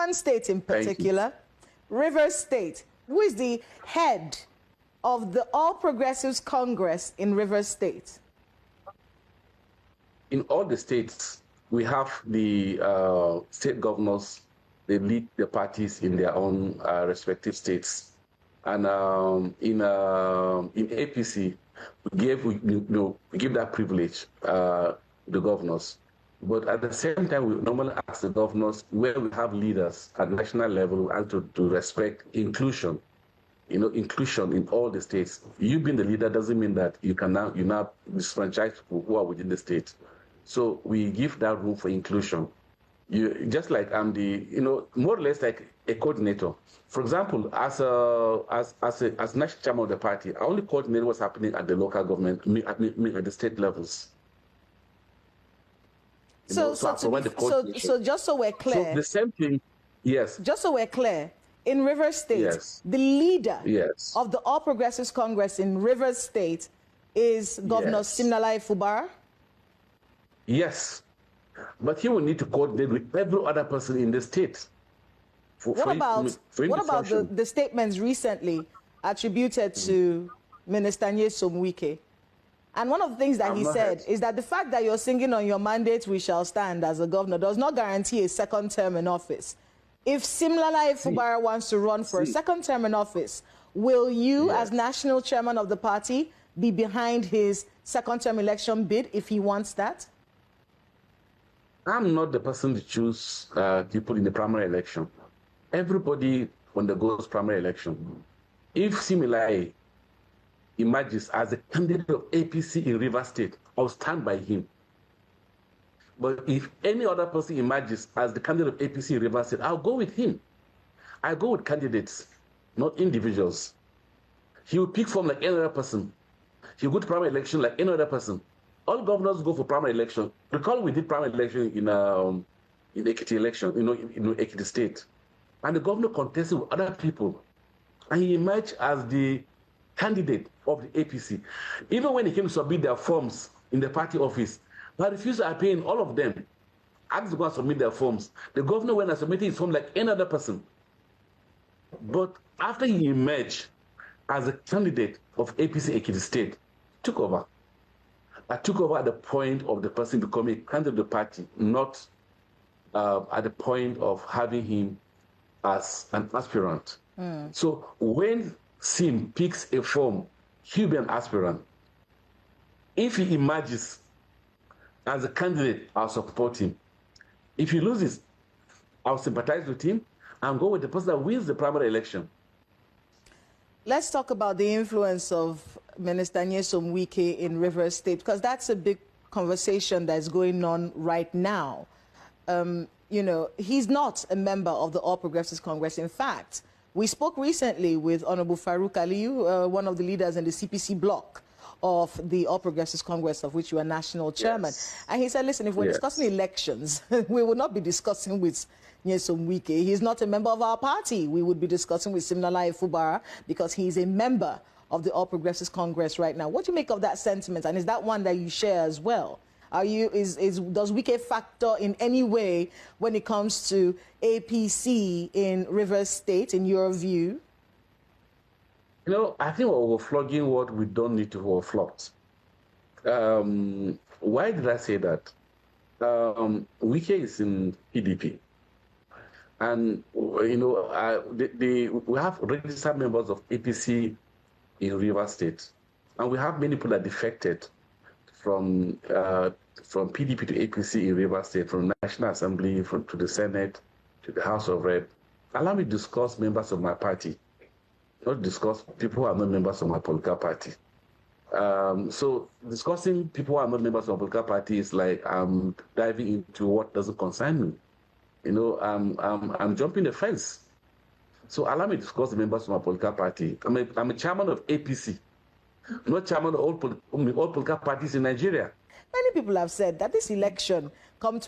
one state in particular, Rivers State. Who is the head of the All Progressives Congress in Rivers State? In all the states, we have the state governors. They lead the parties in their own respective states. And in APC, we give that privilege to the governors. But at the same time, we normally ask the governors where we have leaders at national level and to respect inclusion. Inclusion in all the states. You being the leader doesn't mean that you now disfranchise people who are within the state. So we give that room for inclusion. Just like I'm more or less like a coordinator. For example, as national chairman of the party, I only coordinate what's happening at the local government, at the state levels. So just so we're clear. So the same thing, yes. Just so we're clear, in Rivers State, yes, the leader, yes, of the All Progressives Congress in Rivers State is Governor, yes, Siminalayi Fubara? Yes, but he will need to coordinate with every other person in the state. What about the statements recently attributed to Minister Nyesom Wike? And one of the things that he said is that the fact that you're singing on your mandate, we shall stand as a governor, does not guarantee a second term in office. If Siminalayi Fubara wants to run for a second term in office, will you, yes, as national chairman of the party, be behind his second term election bid if he wants that? I'm not the person to choose people in the primary election. Everybody undergoes primary election. If Siminalayi emerges as a candidate of APC in Rivers State, I'll stand by him. But if any other person emerges as the candidate of APC in Rivers State, I'll go with him. I go with candidates, not individuals. He will pick from like any other person. He will go to primary election like any other person. All governors go for primary election. Recall we did primary election in Ekiti election, in Ekiti State. And the governor contested with other people. And he emerged as the candidate of the APC. Even when he came to submit their forms in the party office, but refused to pay in all of them. Asked to go and submit their forms. The governor went and submitted his form like any other person. But after he emerged as a candidate of APC Ekiti State, took over. I took over at the point of the person becoming a candidate of the party, not at the point of having him as an aspirant. So when Sim picks a form, he'll be an aspirant. If he emerges as a candidate, I'll support him. If he loses, I'll sympathize with him and go with the person that wins the primary election. Let's talk about the influence of Minister Nyesom Wike in Rivers State, because that's a big conversation that's going on right now. He's not a member of the All Progressives Congress. In fact, we spoke recently with Honorable Farouk Aliyu, one of the leaders in the CPC bloc of the All Progressives Congress, of which you are national chairman. Yes. And he said, listen, if we're discussing elections, we will not be discussing with Nyesom Wike. He's not a member of our party. We would be discussing with Siminalayi Fubara because he's a member of the All Progressives Congress right now. What do you make of that sentiment? And is that one that you share as well? Does Wike factor in any way when it comes to APC in Rivers State, in your view? I think we're flogging what we don't need to overflog. Why did I say that? Wike is in PDP. And, we have registered members of APC in Rivers State. And we have many people that defected from PDP to APC in Rivers State, from National Assembly, to the Senate, to the House of Rep. Allow me to discuss members of my party, not discuss people who are not members of my political party. So discussing people who are not members of my political party is like diving into what doesn't concern me. I'm jumping the fence. So allow me to discuss the members of my political party. I'm a chairman of APC, not chairman of all political parties in Nigeria. Many people have said that this election come